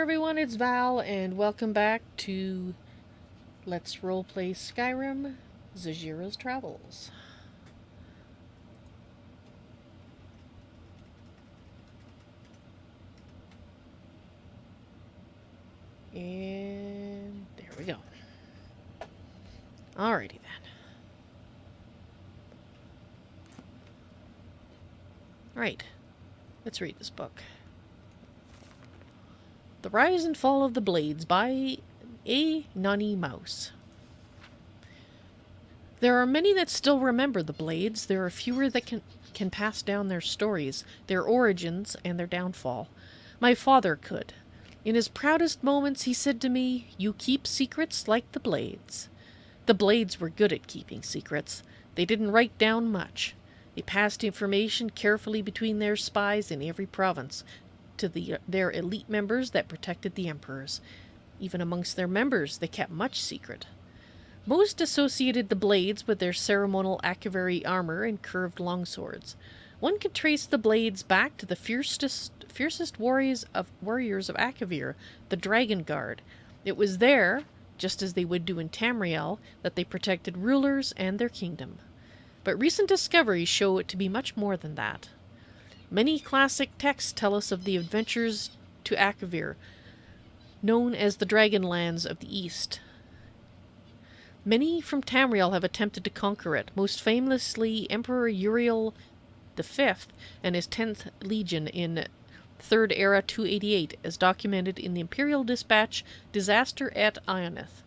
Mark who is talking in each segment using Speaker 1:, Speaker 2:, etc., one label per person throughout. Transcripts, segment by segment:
Speaker 1: everyone, it's Val, and welcome back to Let's Roleplay Skyrim, Zahjira's Travels. And there we go. Alrighty then. Right, let's read this book. The Rise and Fall of the Blades by A. Nunny Mouse. There are many that still remember the Blades. There are fewer that can pass down their stories, their origins, and their downfall. My father could. In his proudest moments he said to me, "You keep secrets like the Blades." The Blades were good at keeping secrets. They didn't write down much. They passed information carefully between their spies in every province, to their elite members that protected the emperors. Even amongst their members, they kept much secret. Most associated the Blades with their ceremonial Akaviri armor and curved longswords. One could trace the Blades back to the fiercest warriors of Akavir, the Dragon Guard. It was there, just as they would do in Tamriel, that they protected rulers and their kingdom. But recent discoveries show it to be much more than that. Many classic texts tell us of the adventures to Akavir, known as the Dragonlands of the East. Many from Tamriel have attempted to conquer it, most famously Emperor Uriel V and his 10th Legion in 3rd Era 288, as documented in the Imperial Dispatch Disaster at Ionith.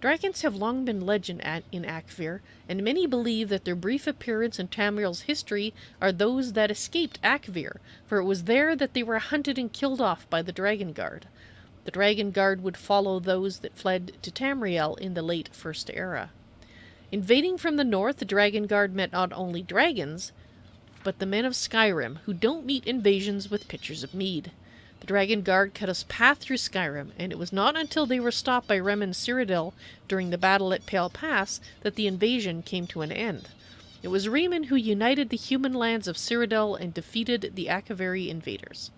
Speaker 1: Dragons have long been legend in Akavir, and many believe that their brief appearance in Tamriel's history are those that escaped Akavir, for it was there that they were hunted and killed off by the Dragon Guard. The Dragon Guard would follow those that fled to Tamriel in the late First Era. Invading from the north, the Dragon Guard met not only dragons, but the men of Skyrim, who don't meet invasions with pitchers of mead. The Dragon Guard cut us path through Skyrim, and it was not until they were stopped by Rem and Cyrodiil during the battle at Pale Pass that the invasion came to an end. It was Riemann who united the human lands of Cyrodiil and defeated the Akaviri invaders.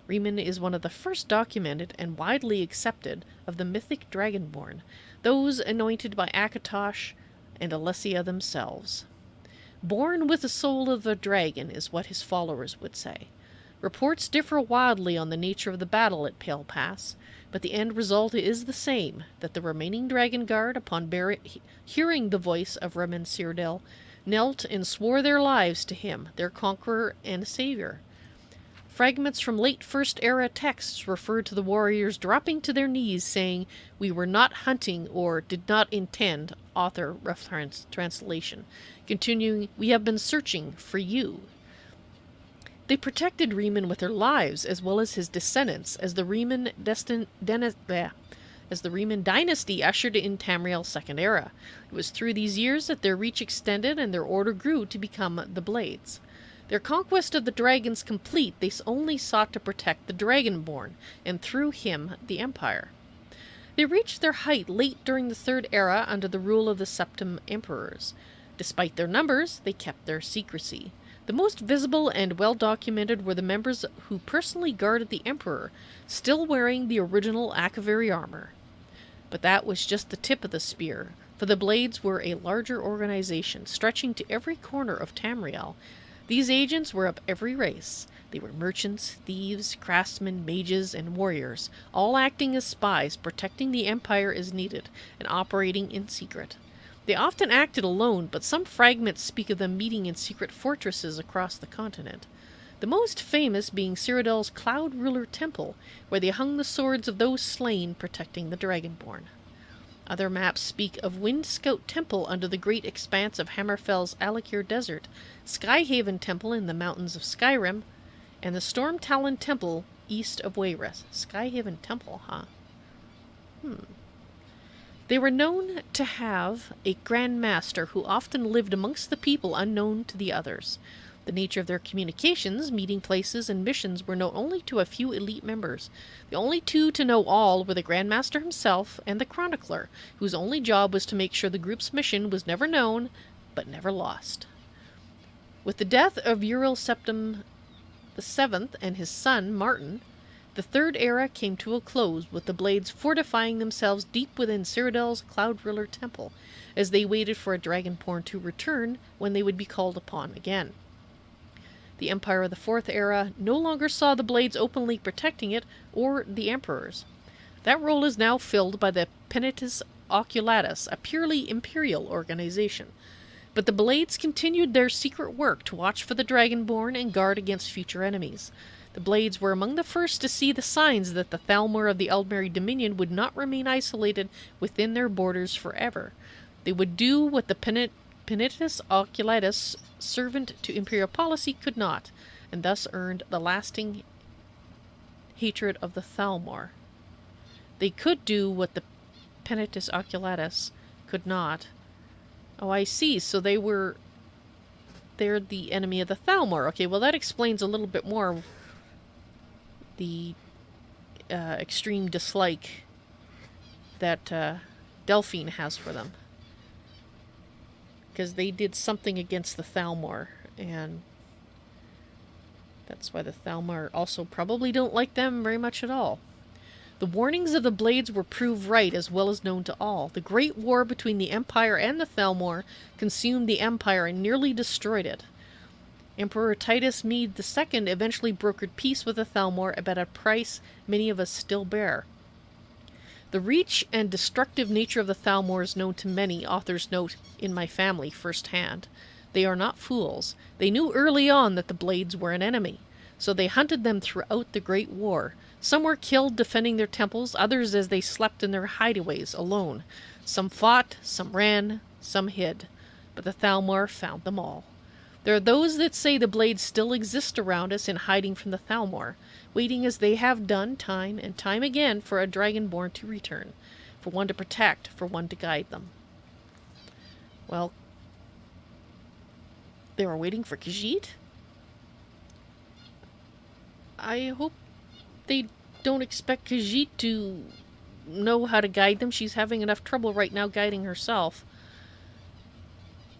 Speaker 1: Riemann is one of the first documented and widely accepted of the mythic Dragonborn, those anointed by Akatosh, and Alessia themselves. Born with the soul of a dragon is what his followers would say. Reports differ wildly on the nature of the battle at Pale Pass, but the end result is the same, that the remaining Dragon Guard, upon hearing the voice of Remen Cyrodiil, knelt and swore their lives to him, their conqueror and savior. Fragments from late First Era texts refer to the warriors dropping to their knees, saying, "We were not hunting," or "did not intend," author reference translation, continuing, "We have been searching for you." They protected Reman with their lives, as well as his descendants, as the Reman dynasty ushered in Tamriel's Second Era. It was through these years that their reach extended and their order grew to become the Blades. Their conquest of the dragons complete, they only sought to protect the Dragonborn, and through him the Empire. They reached their height late during the Third Era under the rule of the Septim Emperors. Despite their numbers, they kept their secrecy. The most visible and well-documented were the members who personally guarded the Emperor, still wearing the original Akaviri armor. But that was just the tip of the spear, for the Blades were a larger organization, stretching to every corner of Tamriel. These agents were of every race. They were merchants, thieves, craftsmen, mages, and warriors, all acting as spies, protecting the Empire as needed, and operating in secret. They often acted alone, but some fragments speak of them meeting in secret fortresses across the continent. The most famous being Cyrodiil's Cloud Ruler Temple, where they hung the swords of those slain protecting the Dragonborn. Other maps speak of Wind Scout Temple under the great expanse of Hammerfell's Alakir Desert, Skyhaven Temple in the mountains of Skyrim, and the Storm Talon Temple east of Wayreth. Skyhaven Temple, huh? They were known to have a Grand Master who often lived amongst the people unknown to the others. The nature of their communications, meeting places, and missions were known only to a few elite members. The only two to know all were the Grand Master himself and the Chronicler, whose only job was to make sure the group's mission was never known, but never lost. With the death of Uriel Septim VII and his son, Martin, the Third Era came to a close, with the Blades fortifying themselves deep within Cyrodiil's Cloud Ruler Temple, as they waited for a Dragonborn to return when they would be called upon again. The Empire of the Fourth Era no longer saw the Blades openly protecting it, or the Emperors. That role is now filled by the Penitus Oculatus, a purely imperial organization. But the Blades continued their secret work to watch for the Dragonborn and guard against future enemies. The Blades were among the first to see the signs that the Thalmor of the Eldmeri Dominion would not remain isolated within their borders forever. They would do what the Penitus Oculatus, servant to imperial policy, could not, and thus earned the lasting hatred of the Thalmor. They could do what the Penitus Oculatus could not. Oh, I see. So they're the enemy of the Thalmor. Okay, well that explains a little bit more the extreme dislike that Delphine has for them. Because they did something against the Thalmor, and that's why the Thalmor also probably don't like them very much at all. The warnings of the Blades were proved right, as well as known to all. The great war between the Empire and the Thalmor consumed the Empire and nearly destroyed it. Emperor Titus Mede II eventually brokered peace with the Thalmor at a price many of us still bear. The reach and destructive nature of the Thalmor is known to many, authors note, in my family firsthand. They are not fools. They knew early on that the Blades were an enemy, so they hunted them throughout the Great War. Some were killed defending their temples, others as they slept in their hideaways alone. Some fought, some ran, some hid, but the Thalmor found them all. There are those that say the Blades still exist around us in hiding from the Thalmor, waiting as they have done time and time again for a Dragonborn to return, for one to protect, for one to guide them. Well, they were waiting for Khajiit? I hope they don't expect Khajiit to know how to guide them. She's having enough trouble right now guiding herself.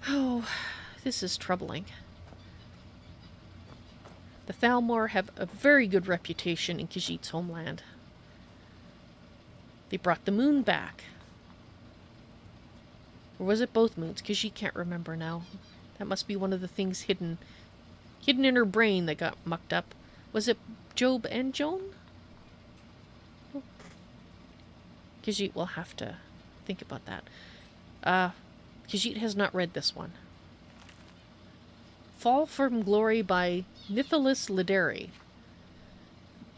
Speaker 1: Oh, this is troubling. The Thalmor have a very good reputation in Khajiit's homeland. They brought the moon back. Or was it both moons? Because she can't remember now. That must be one of the things hidden in her brain that got mucked up. Was it Job and Joan? Khajiit will have to think about that. Khajiit has not read this one. Fall from Glory by Nithilis Lideri.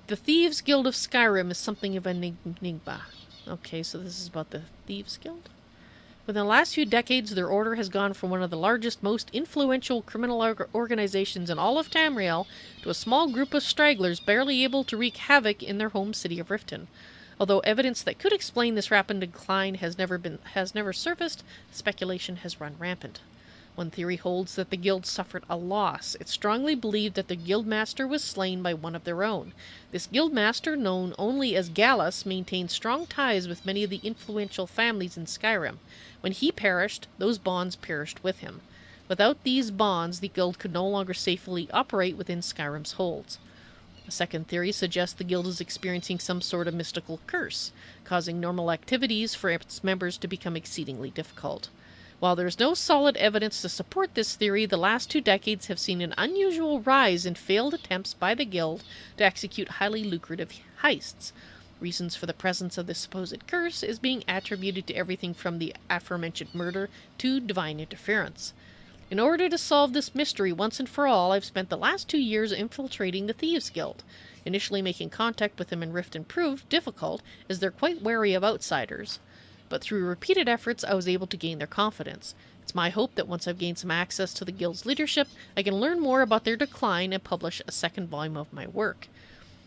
Speaker 1: The Thieves Guild of Skyrim is something of an enigma. Okay, so this is about the Thieves Guild? Within the last few decades, their order has gone from one of the largest, most influential criminal organizations in all of Tamriel to a small group of stragglers barely able to wreak havoc in their home city of Riften. Although evidence that could explain this rapid decline has never surfaced, speculation has run rampant. One theory holds that the guild suffered a loss. It's strongly believed that the guildmaster was slain by one of their own. This guildmaster, known only as Gallus, maintained strong ties with many of the influential families in Skyrim. When he perished, those bonds perished with him. Without these bonds, the guild could no longer safely operate within Skyrim's holds. A second theory suggests the guild is experiencing some sort of mystical curse, causing normal activities for its members to become exceedingly difficult. While there is no solid evidence to support this theory, the last 2 decades have seen an unusual rise in failed attempts by the guild to execute highly lucrative heists. Reasons for the presence of this supposed curse is being attributed to everything from the aforementioned murder to divine interference. In order to solve this mystery once and for all, I've spent the last 2 years infiltrating the Thieves Guild. Initially making contact with them in Riften proved difficult, as they're quite wary of outsiders. But through repeated efforts, I was able to gain their confidence. It's my hope that once I've gained some access to the guild's leadership, I can learn more about their decline and publish a second volume of my work.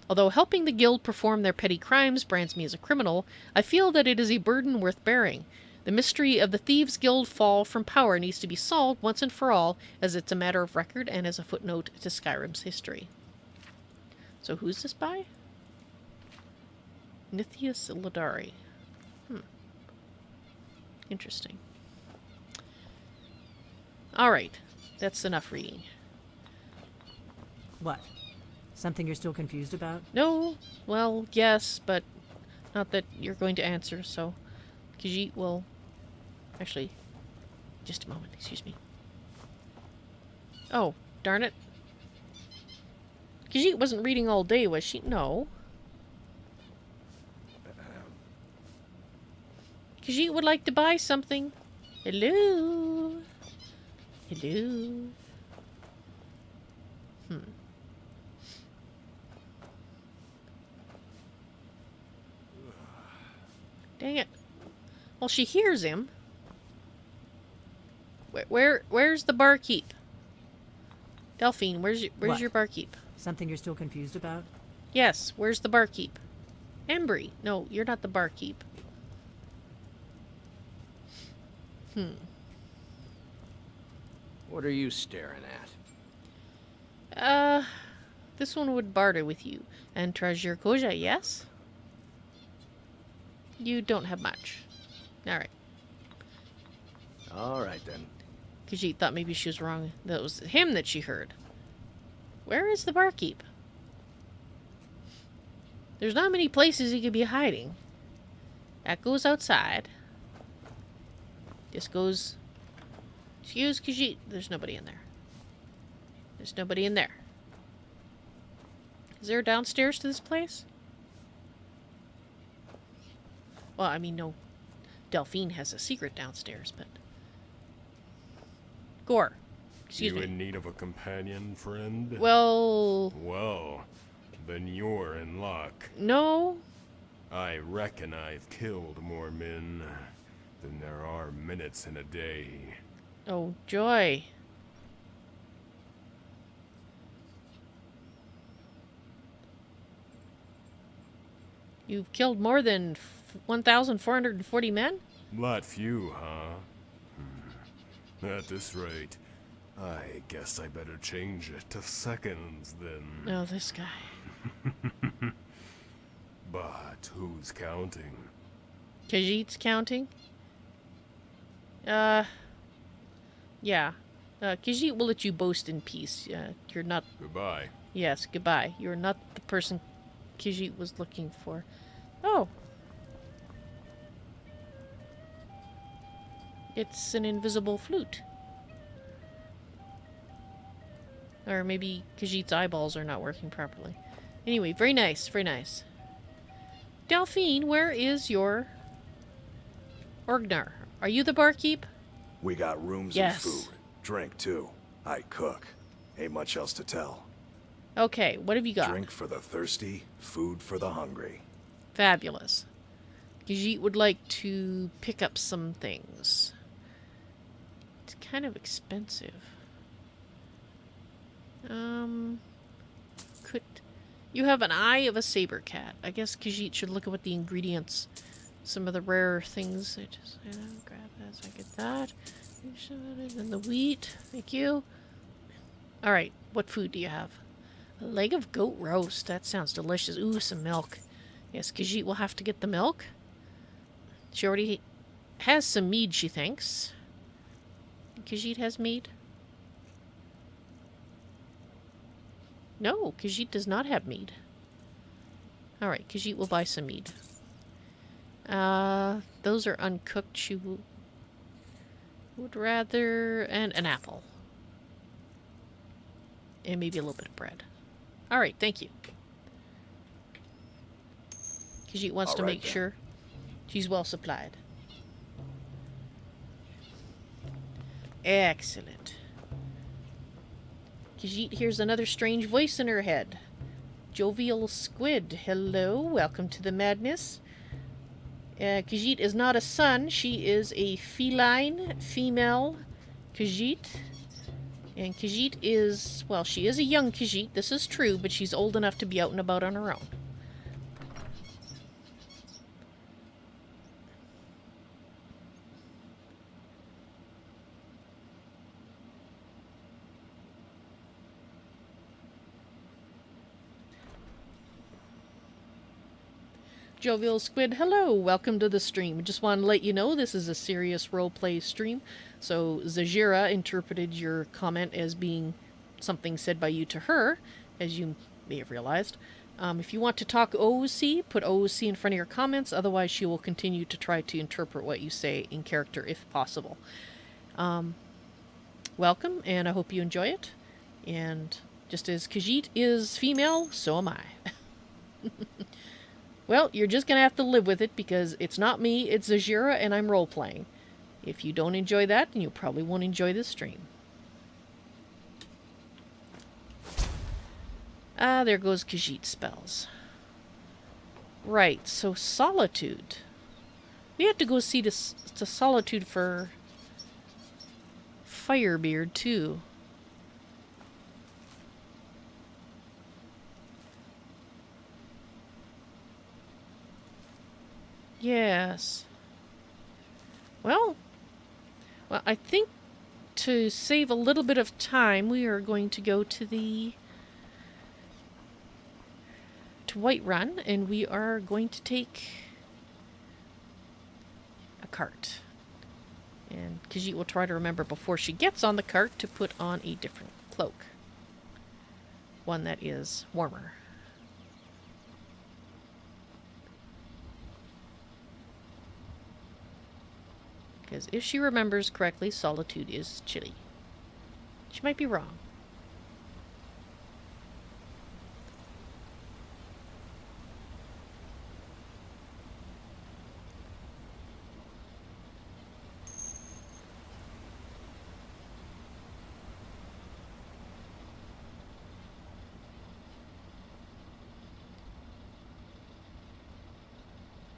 Speaker 1: Although helping the guild perform their petty crimes brands me as a criminal, I feel that it is a burden worth bearing. The mystery of the Thieves Guild fall from power needs to be solved once and for all, as it's a matter of record and as a footnote to Skyrim's history. So who's this by? Nithilis Lideri. Interesting. Alright, that's enough reading.
Speaker 2: What? Something you're still confused about?
Speaker 1: No, well, yes, but not that you're going to answer, so Khajiit will... Actually, just a moment, excuse me. Oh, darn it. Khajiit wasn't reading all day, was she? No. Khajiit would like to buy something. Hello? Hello? Dang it. Well, she hears him. Where's the barkeep? Delphine, where's your barkeep?
Speaker 2: Something you're still confused about?
Speaker 1: Yes, where's the barkeep? Embry. No, you're not the barkeep.
Speaker 3: What are you staring at?
Speaker 1: This one would barter with you. And treasure koja, yes? You don't have much. Alright.
Speaker 3: Alright then.
Speaker 1: Khajiit thought maybe she was wrong. That was him that she heard. Where is the barkeep? There's not many places he could be hiding. That goes outside. This goes... Excuse Khajiit. There's nobody in there. There's nobody in there. Is there downstairs to this place? Well, I mean, no. Delphine has a secret downstairs, but... Gore. Excuse me.
Speaker 4: You in need of a companion, friend?
Speaker 1: Well...
Speaker 4: Well, then you're in luck.
Speaker 1: No.
Speaker 4: I reckon I've killed more men than there are minutes in a day.
Speaker 1: Oh, joy. You've killed more than 1,440 men?
Speaker 4: Not few, huh? At this rate, I guess I better change it to seconds then.
Speaker 1: Oh, this guy.
Speaker 4: But who's counting?
Speaker 1: Khajiit's counting? Yeah. Khajiit will let you boast in peace. You're not...
Speaker 4: Goodbye.
Speaker 1: Yes, goodbye. You're not the person Khajiit was looking for. Oh. It's an invisible flute. Or maybe Khajiit's eyeballs are not working properly. Anyway, very nice, very nice. Delphine, where is your Orgnar? Are you the barkeep?
Speaker 5: We got rooms
Speaker 1: Yes.
Speaker 5: and food. Drink, too. I cook. Ain't much else to tell.
Speaker 1: Okay, what have you got?
Speaker 5: Drink for the thirsty, food for the hungry.
Speaker 1: Fabulous. Khajiit would like to pick up some things. It's kind of expensive. Could... You have an eye of a saber cat. I guess Khajiit should look at what the ingredients... Some of the rare things. I just grab that so I get that. And the wheat. Thank you. Alright, what food do you have? A leg of goat roast. That sounds delicious. Ooh, some milk. Yes, Khajiit will have to get the milk. She already has some mead, she thinks. Khajiit has mead? No, Khajiit does not have mead. Alright, Khajiit will buy some mead. Those are uncooked. She would rather... And an apple. And maybe a little bit of bread. Alright, thank you. Khajiit wants to make sure she's well supplied. Excellent. Khajiit hears another strange voice in her head. Jovial squid, hello, welcome to the madness. Khajiit is not a son, she is a feline female Khajiit. And Khajiit is, well, she is a young Khajiit, this is true, but she's old enough to be out and about on her own. Jovial Squid, hello, welcome to the stream. Just want to let you know this is a serious roleplay stream. So Zahjira interpreted your comment as being something said by you to her, as you may have realized. If you want to talk OOC, put OOC in front of your comments, otherwise she will continue to try to interpret what you say in character if possible. Welcome, and I hope you enjoy it. And just as Khajiit is female, so am I. Well, you're just going to have to live with it because it's not me, it's Zahjira, and I'm role-playing. If you don't enjoy that, then you probably won't enjoy this stream. Ah, there goes Khajiit's spells. Right, so Solitude. We had to go see to Solitude for Firebeard, too. Yes. Well, I think to save a little bit of time, we are going to go to Whiterun, and we are going to take a cart. And Khajiit will try to remember before she gets on the cart to put on a different cloak. One that is warmer. Because if she remembers correctly, Solitude is chilly. She might be wrong.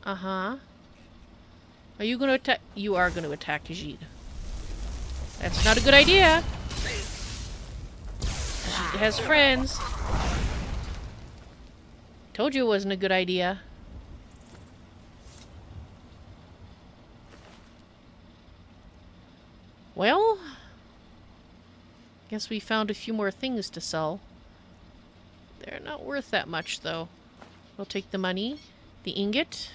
Speaker 1: Uh-huh. Are you going to attack? You are going to attack Khajiit. That's not a good idea. Khajiit has friends. Told you it wasn't a good idea. Well, guess we found a few more things to sell. They're not worth that much, though. We'll take the money, the ingot.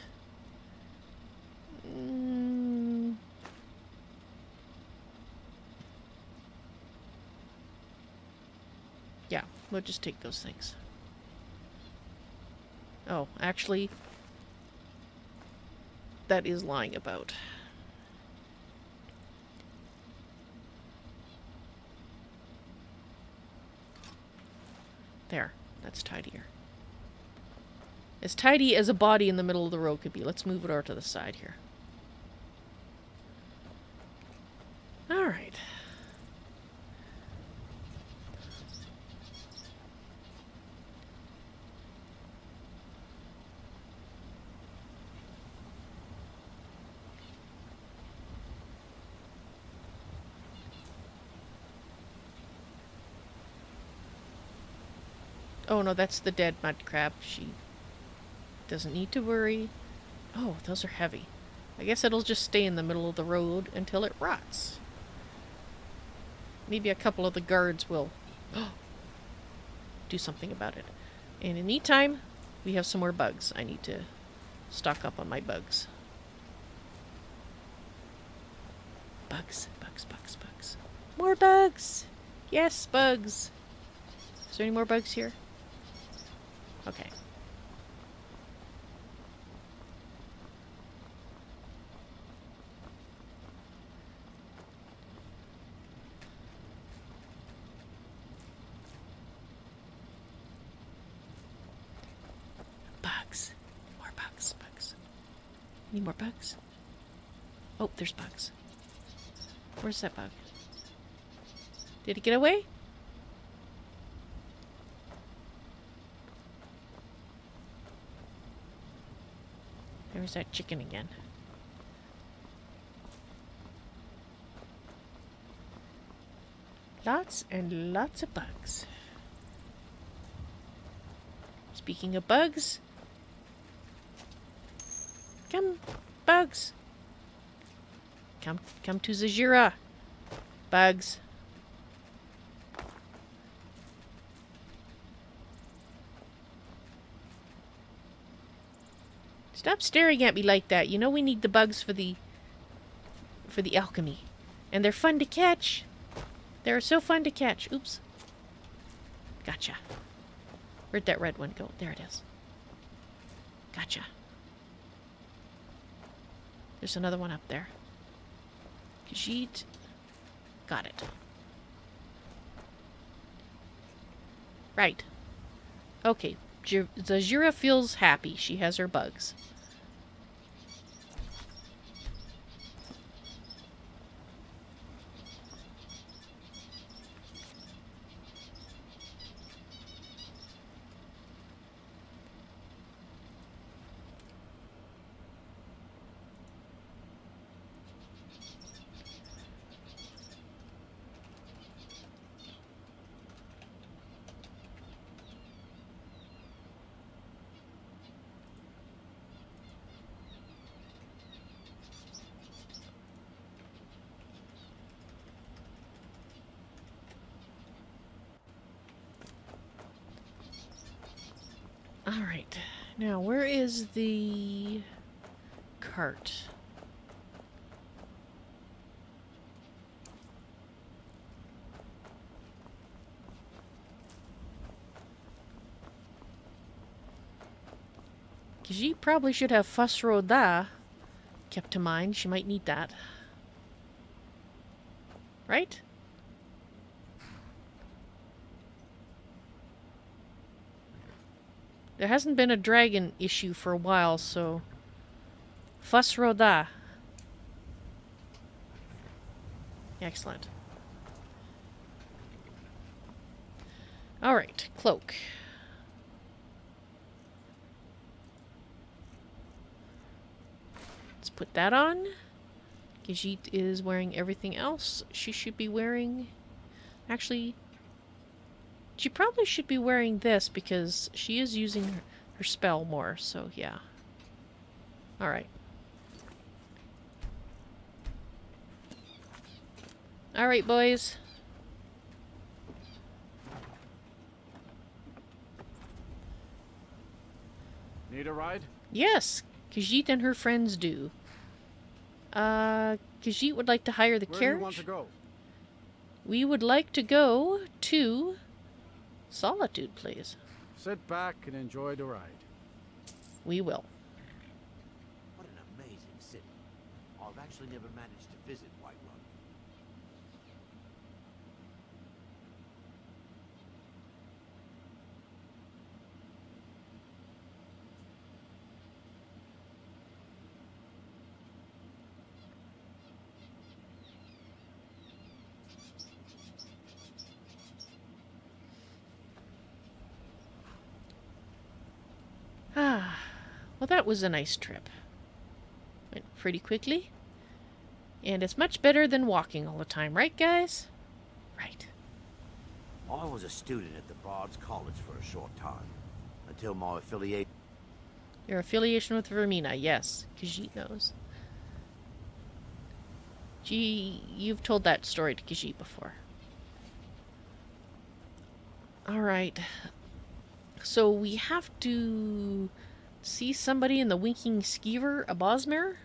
Speaker 1: Yeah, we'll just take those things. Oh, actually, that is lying about. There. That's tidier. As tidy as a body in the middle of the road could be. Let's move it over to the side here. Alright. Oh no, that's the dead mud crab. She doesn't need to worry. Oh, those are heavy. I guess it'll just stay in the middle of the road until it rots. Maybe a couple of the guards will do something about it. And in the meantime, we have some more bugs. I need to stock up on my bugs. Bugs, bugs, bugs, bugs. More bugs! Yes, bugs! Is there any more bugs here? Okay. Bugs. More bugs, bugs. Any more bugs? Oh, there's bugs. Where's that bug? Did it get away? There's that chicken again. Lots and lots of bugs. Speaking of bugs, come, bugs. Come to Zahjira. Bugs. Stop staring at me like that. You know we need the bugs for the alchemy. And they're fun to catch. They're so fun to catch. Oops. Gotcha. Where'd that red one go? There it is. Gotcha. There's another one up there. Khajiit. Got it. Right. Okay. Zahjira feels happy. She has her bugs. Alright. Now, where is the cart? Khajiit probably should have Fasroda kept to mind. She might need that. Right? There hasn't been a dragon issue for a while, so... Fasroda. Excellent. Alright, cloak. Let's put that on. Khajiit is wearing everything else. She should be wearing... Actually... She probably should be wearing this because she is using her spell more, so yeah. Alright. Alright, boys.
Speaker 3: Need a ride?
Speaker 1: Yes, Khajiit and her friends do. Khajiit would like to hire the
Speaker 3: Where
Speaker 1: carriage.
Speaker 3: do you want to go?
Speaker 1: We would like to go to Solitude, please.
Speaker 3: Sit back and enjoy the ride.
Speaker 1: We will.
Speaker 6: What an amazing city. I've actually never managed to visit Whiterun.
Speaker 1: Well, that was a nice trip. Went pretty quickly. And it's much better than walking all the time, right, guys? Right.
Speaker 6: I was a student at the Bard's College for a short time, until my affiliation.
Speaker 1: Your affiliation with Vermina, yes. Khajiit knows. Gee, you've told that story to Khajiit before. Alright. So we have to see somebody in the Winking Skeever, a Bosmer?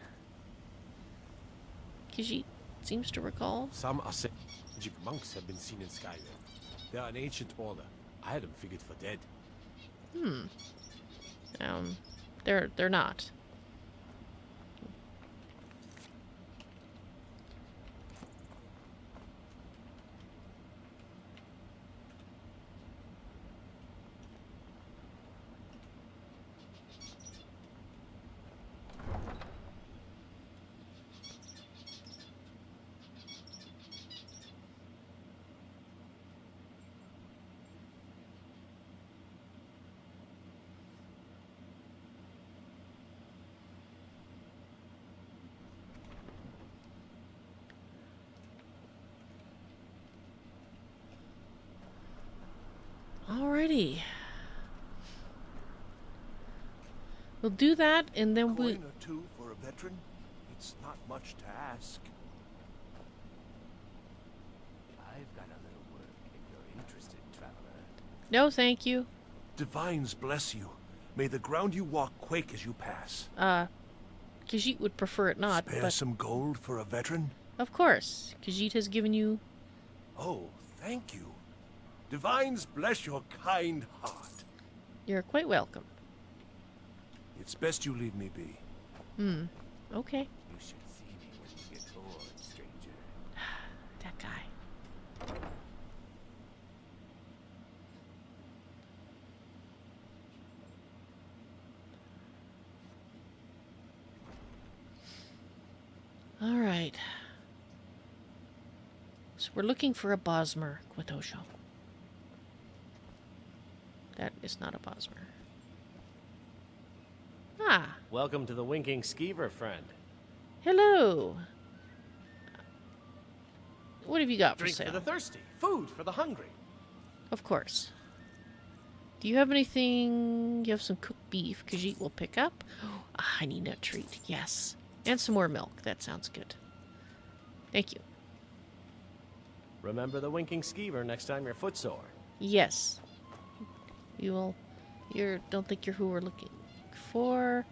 Speaker 1: Khajiit seems to recall.
Speaker 7: Some magic monks have been seen in Skyrim. They are an ancient order. I had them figured for dead.
Speaker 1: They're not. Alrighty. We'll do that, and then we...
Speaker 5: Coin or two for a veteran? It's not much to ask.
Speaker 6: I've got a little work if you're interested, traveler.
Speaker 1: No, thank you.
Speaker 5: Divines bless you. May the ground you walk quake as you pass.
Speaker 1: Khajiit would prefer it not,
Speaker 5: Spare
Speaker 1: but...
Speaker 5: some gold for a veteran?
Speaker 1: Of course. Khajiit has given you...
Speaker 5: Oh, thank you. Divines bless your kind heart.
Speaker 1: You're quite welcome.
Speaker 5: It's best you leave me be.
Speaker 1: Okay.
Speaker 6: You should see me when you get bored, stranger.
Speaker 1: That guy. Alright. So we're looking for a Bosmer, Quatosho. That is not a Bosmer. Ah,
Speaker 8: Welcome to the Winking Skeever, friend.
Speaker 1: hello. What have you got for
Speaker 8: Drink
Speaker 1: sale?
Speaker 8: for the thirsty, food for the hungry.
Speaker 1: Of course. Do you have anything? You have some cooked beef. Khajiit will pick up. A honey nut treat. Yes. And some more milk. That sounds good. Thank you.
Speaker 8: Remember the Winking Skeever next time you're footsore.
Speaker 1: Yes. You will. Don't think you're who we're looking for.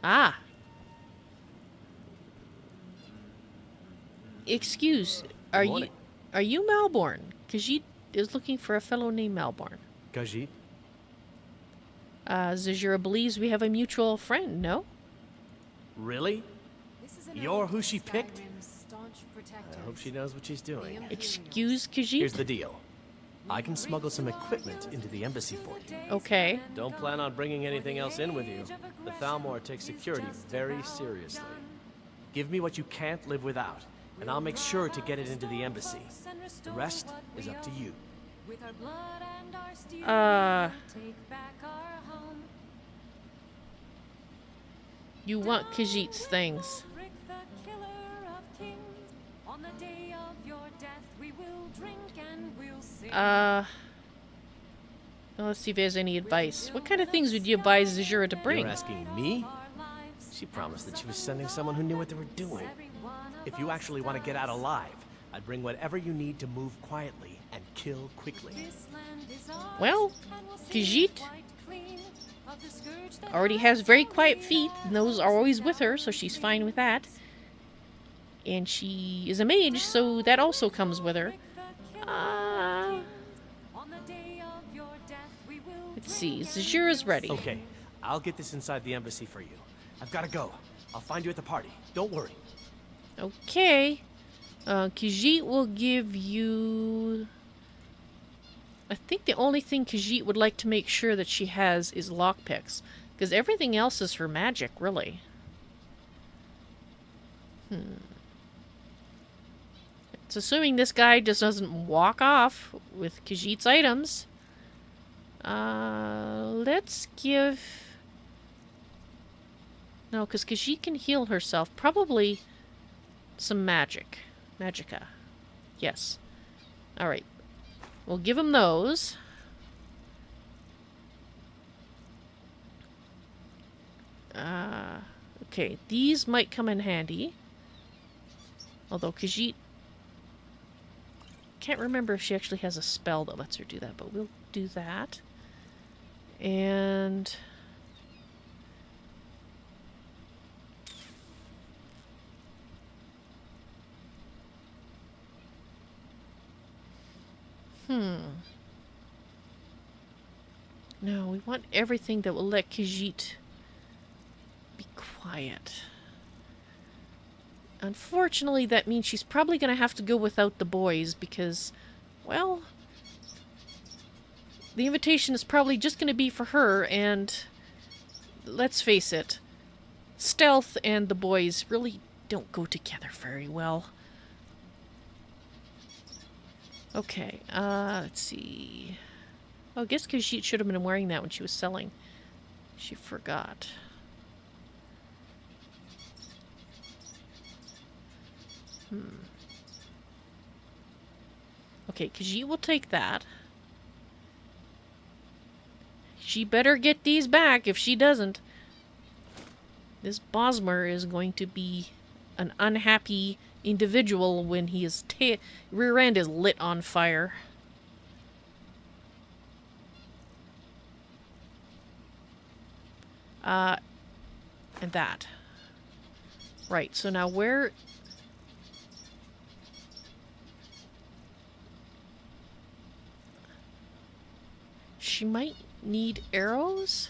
Speaker 1: Ah. Excuse. Are you
Speaker 8: morning.
Speaker 1: Malborn? Khajiit is looking for a fellow named Malborn.
Speaker 8: Khajiit?
Speaker 1: Zahjira believes we have a mutual friend, no?
Speaker 8: Really?
Speaker 9: This is an
Speaker 8: You're
Speaker 9: oath
Speaker 8: who
Speaker 9: of
Speaker 8: she picked?
Speaker 9: Skyrim's staunch protectors.
Speaker 8: I hope she knows what she's doing.
Speaker 1: Excuse, Khajiit?
Speaker 8: Here's the deal. I can smuggle some equipment into the embassy for you.
Speaker 1: Okay.
Speaker 8: Don't plan on bringing anything else in with you. The Thalmor takes security very seriously. Give me what you can't live without, and I'll make sure to get it into the embassy. The rest is up to you.
Speaker 9: With our blood and our steel, take back our home.
Speaker 1: You want Khajiit's things.
Speaker 9: Rick the killer of kings. On the day of your death, we will drink and we'll sing.
Speaker 1: Well, let's see if there's any advice. What kind of things would you advise Zahjira to bring?
Speaker 8: You're asking me? She promised that she was sending someone who knew what they were doing. If you actually want to get out alive, I'd bring whatever you need to move quietly and kill quickly.
Speaker 1: Well, Khajiit already has very quiet feet, and those are always with her, so she's fine with that. And she is a mage, so that also comes with her. Let's see, Zahjira's ready.
Speaker 8: Okay, I'll get this inside the embassy for you. I've got to go. I'll find you at the party. Don't worry.
Speaker 1: Okay. Khajiit will give you... I think the only thing Khajiit would like to make sure that she has is lockpicks. Because everything else is her magic, really. It's assuming this guy just doesn't walk off with Khajiit's items. Let's give No, because Khajiit can heal herself. Probably some magic. Magicka. Yes. Alright. We'll give him those. Okay, these might come in handy. Although Khajiit... Can't remember if she actually has a spell that lets her do that, but we'll do that. And... No, we want everything that will let Khajiit be quiet. Unfortunately, that means she's probably going to have to go without the boys because, well, the invitation is probably just going to be for her, and let's face it, stealth and the boys really don't go together very well. Okay, let's see. Oh, I guess Khajiit should have been wearing that when she was selling. She forgot. Okay, Khajiit will take that. She better get these back if she doesn't. This Bosmer is going to be an unhappy individual when his rear end is lit on fire. And that. Right, so now where... She might need arrows?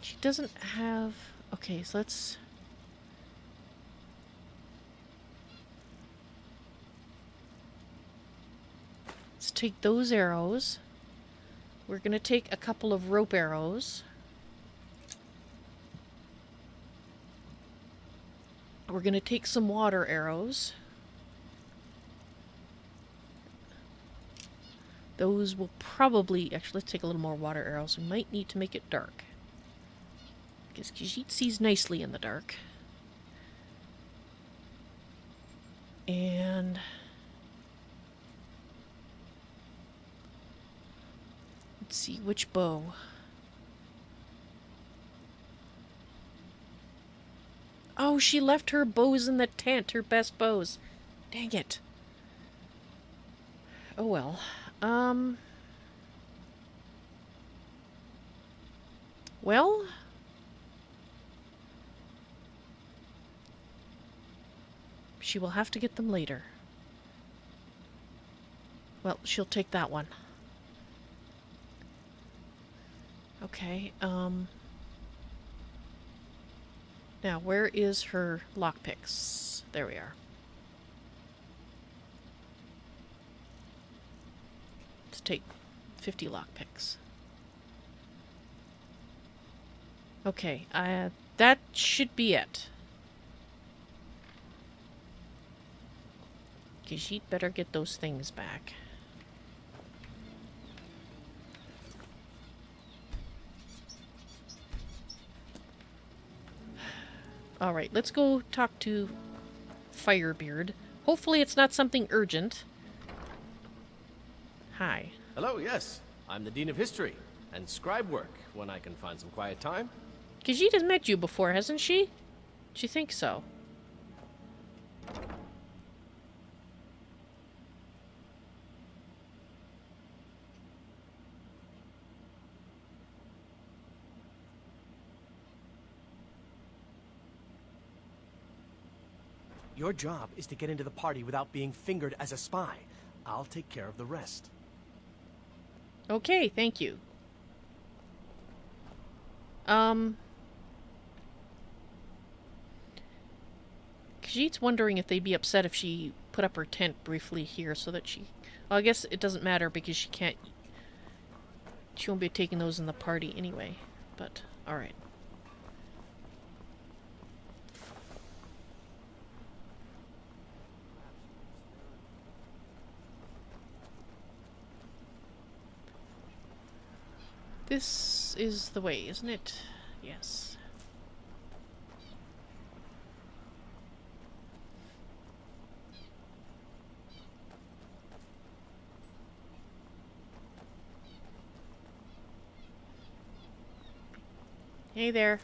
Speaker 1: She doesn't have... Okay, so let's... Let's take those arrows. We're going to take a couple of rope arrows. We're going to take some water arrows. Those will probably... Actually, let's take a little more water arrows. We might need to make it dark. Because Khajiit sees nicely in the dark. And... Let's see, which bow? Oh, she left her bows in the tent, her best bows. Dang it. Oh well. Well... She will have to get them later. Well, she'll take that one. Okay, now, where is her lockpicks? There we are. Let's take 50 lockpicks. Okay, that should be it. Khajiit better get those things back. Alright, let's go talk to Firebeard. Hopefully it's not something urgent. Hi.
Speaker 8: Hello, yes. I'm the Dean of History and scribe work when I can find some quiet time.
Speaker 1: Khajiit has met you before, hasn't she? She thinks so.
Speaker 8: Your job is to get into the party without being fingered as a spy. I'll take care of the rest.
Speaker 1: Okay, thank you. Khajiit's wondering if they'd be upset if she put up her tent briefly here so that she... Well, I guess it doesn't matter because she can't... She won't be taking those in the party anyway. But, alright. This is the way, isn't it? Yes. Hey there.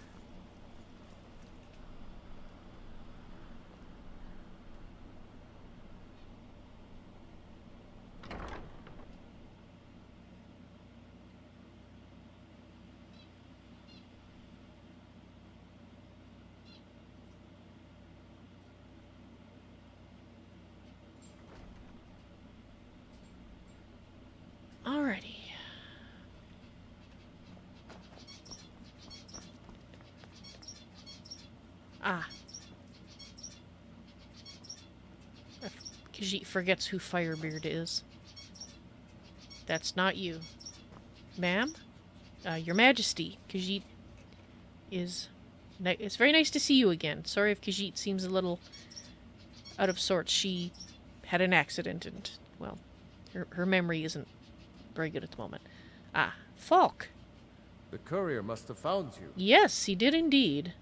Speaker 1: Alrighty. Ah. Khajiit forgets who Firebeard is. That's not you. Ma'am? Your Majesty, Khajiit is... It's very nice to see you again. Sorry if Khajiit seems a little out of sorts. She had an accident and, well, her memory isn't very good at the moment. Ah, Falk.
Speaker 7: The courier must have found you.
Speaker 1: Yes, he did indeed.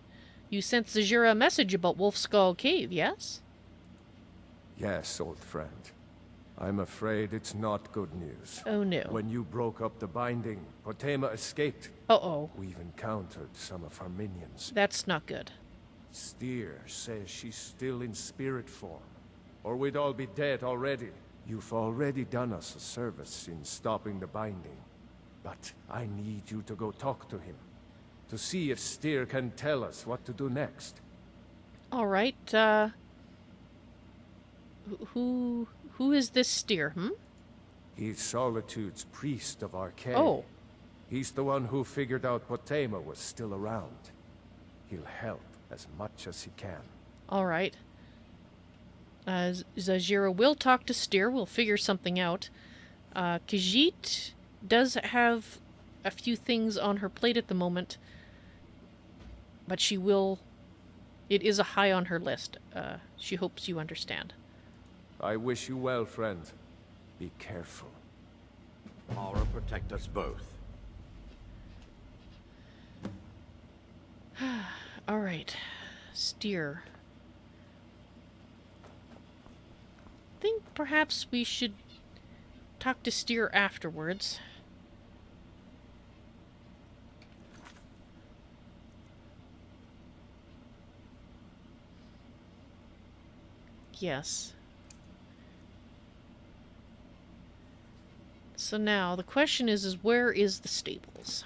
Speaker 1: You sent Zahjira a message about Wolf Skull Cave, yes?
Speaker 10: Yes, old friend. I'm afraid it's not good news.
Speaker 1: Oh no.
Speaker 10: When you broke up the binding, Potema escaped.
Speaker 1: Uh-oh.
Speaker 10: We've encountered some of her minions.
Speaker 1: That's not good.
Speaker 10: Steer says she's still in spirit form, or we'd all be dead already. You've already done us a service in stopping the binding, but I need you to go talk to him, to see if Steer can tell us what to do next.
Speaker 1: Alright, Who is this Steer, hmm?
Speaker 10: He's Solitude's priest of Arcane.
Speaker 1: Oh.
Speaker 10: He's the one who figured out Potema was still around. He'll help as much as he can.
Speaker 1: Alright. Zahjira will talk to Steer. We'll figure something out. Khajiit does have a few things on her plate at the moment, but she will... It is a high on her list. She hopes you understand.
Speaker 10: I wish you well, friend. Be careful.
Speaker 6: Mara, protect us both.
Speaker 1: Alright. Steer. I think perhaps we should talk to Steer afterwards. Yes. So now, the question is where is the stables?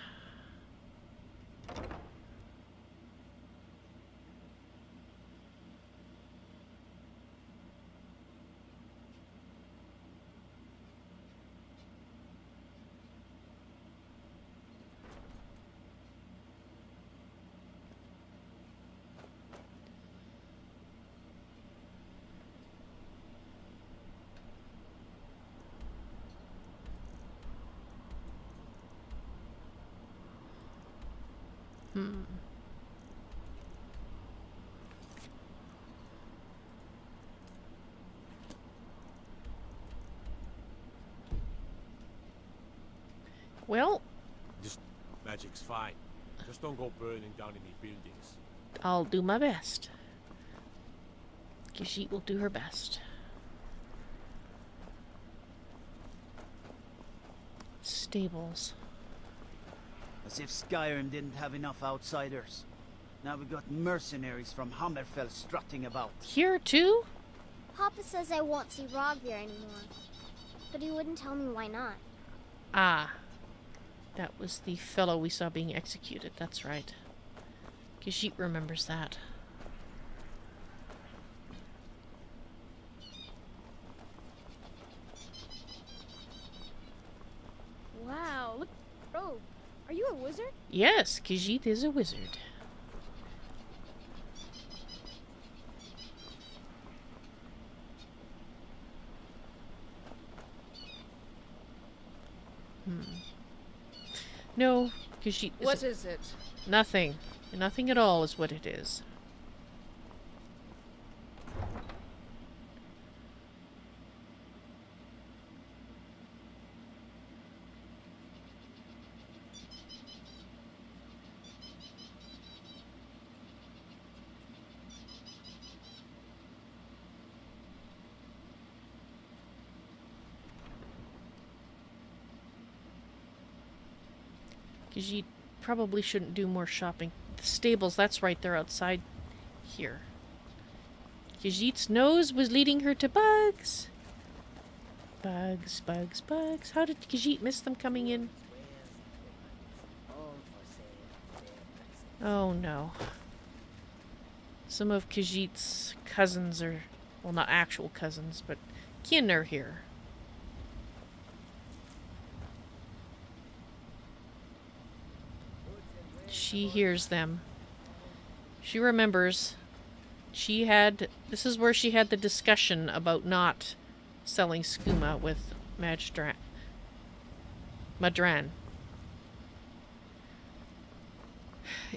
Speaker 1: Well,
Speaker 7: Magic's fine. Just don't go burning down any buildings.
Speaker 1: I'll do my best. Khajiit will do her best. Stables.
Speaker 11: As if Skyrim didn't have enough outsiders. Now we got mercenaries from Hammerfell strutting about.
Speaker 1: Here too?
Speaker 12: Papa says I won't see Rogvir anymore. But he wouldn't tell me why not.
Speaker 1: Ah. That was the fellow we saw being executed. That's right. Khajiit remembers that.
Speaker 12: Wow, look. Oh, are you a wizard?
Speaker 1: Yes, Khajiit is a wizard. No, Khajiit is...
Speaker 13: What is it?
Speaker 1: Nothing. Nothing at all is what it is. Khajiit probably shouldn't do more shopping. The stables, that's right, they're outside here. Khajiit's nose was leading her to bugs. Bugs, bugs, bugs. How did Khajiit miss them coming in? Oh no. Some of Khajiit's cousins are, well, not actual cousins, but kin are here. She hears them. She remembers. This is where she had the discussion about not selling skooma with Madran.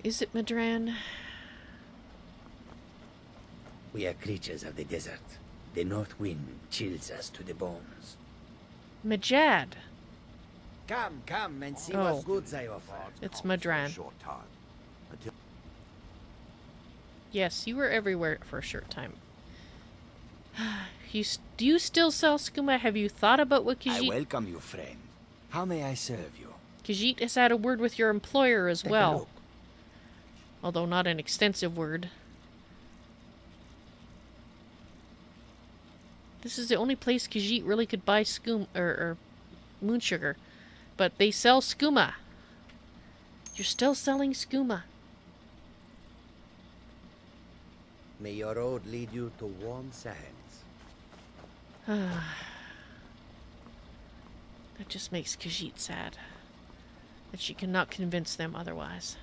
Speaker 1: Is it Madran?
Speaker 13: We are creatures of the desert. The north wind chills us to the bones.
Speaker 1: Majad.
Speaker 13: Come and see
Speaker 1: Oh.
Speaker 13: what goods I offer.
Speaker 1: It's Madran. Yes, you were everywhere for a short time. Do you still sell skooma? Have you thought about what
Speaker 13: I
Speaker 1: Khajiit...
Speaker 13: welcome you, friend. How may I serve you?
Speaker 1: Khajiit has had a word with your employer as
Speaker 13: Take a
Speaker 1: well.
Speaker 13: look.
Speaker 1: Although not an extensive word. This is the only place Khajiit really could buy skooma or moon sugar. But they sell skooma. You're still selling skooma.
Speaker 13: May your road lead you to warm sands.
Speaker 1: That just makes Khajiit sad. That she cannot convince them otherwise.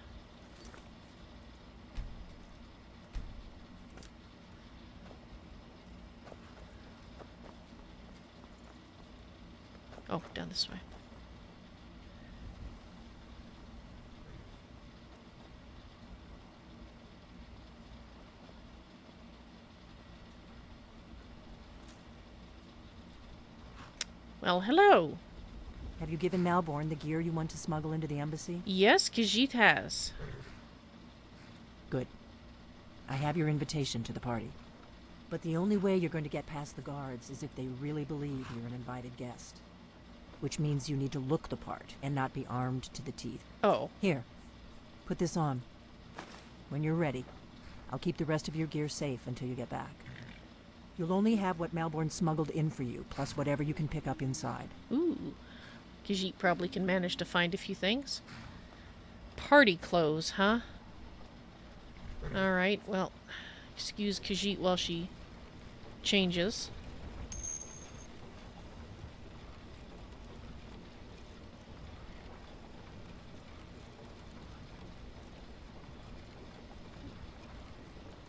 Speaker 1: Oh, down this way. Well, hello.
Speaker 2: Have you given Malborn the gear you want to smuggle into the embassy?
Speaker 1: Yes, Khajiit has.
Speaker 2: Good. I have your invitation to the party. But the only way you're going to get past the guards is if they really believe you're an invited guest. Which means you need to look the part and not be armed to the teeth.
Speaker 1: Oh.
Speaker 2: Here. Put this on. When you're ready, I'll keep the rest of your gear safe until you get back. You'll only have what Malborn smuggled in for you, plus whatever you can pick up inside.
Speaker 1: Ooh. Khajiit probably can manage to find a few things. Party clothes, huh? Alright, well, excuse Khajiit while she changes.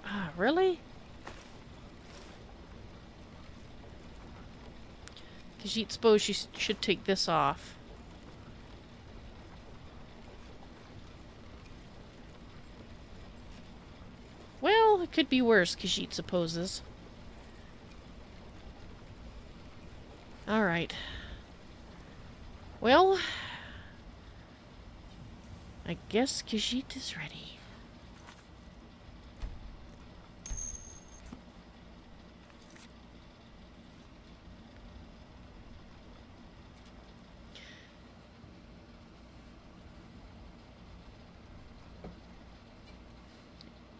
Speaker 1: Ah, really? Khajiit suppose she should take this off. Well, it could be worse, Khajiit supposes. Alright. Well, I guess Khajiit is ready.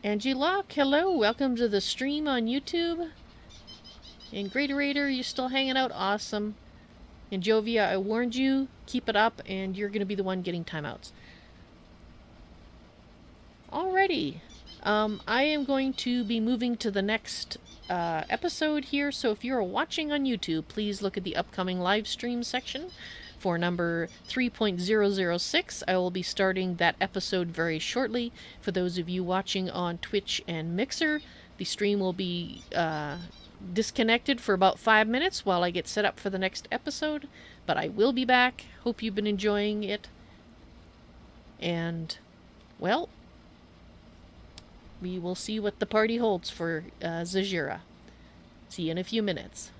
Speaker 1: Angie Locke, hello, welcome to the stream on YouTube. And Greater Raider, you're still hanging out, awesome. And Jovia, I warned you, keep it up, and you're going to be the one getting timeouts. Alrighty, I am going to be moving to the next episode here, so if you're watching on YouTube, please look at the upcoming live stream section. For number 3.006, I will be starting that episode very shortly. For those of you watching on Twitch and Mixer, the stream will be disconnected for about 5 minutes while I get set up for the next episode. But I will be back. Hope you've been enjoying it. And, well, we will see what the party holds for Zahjira. See you in a few minutes.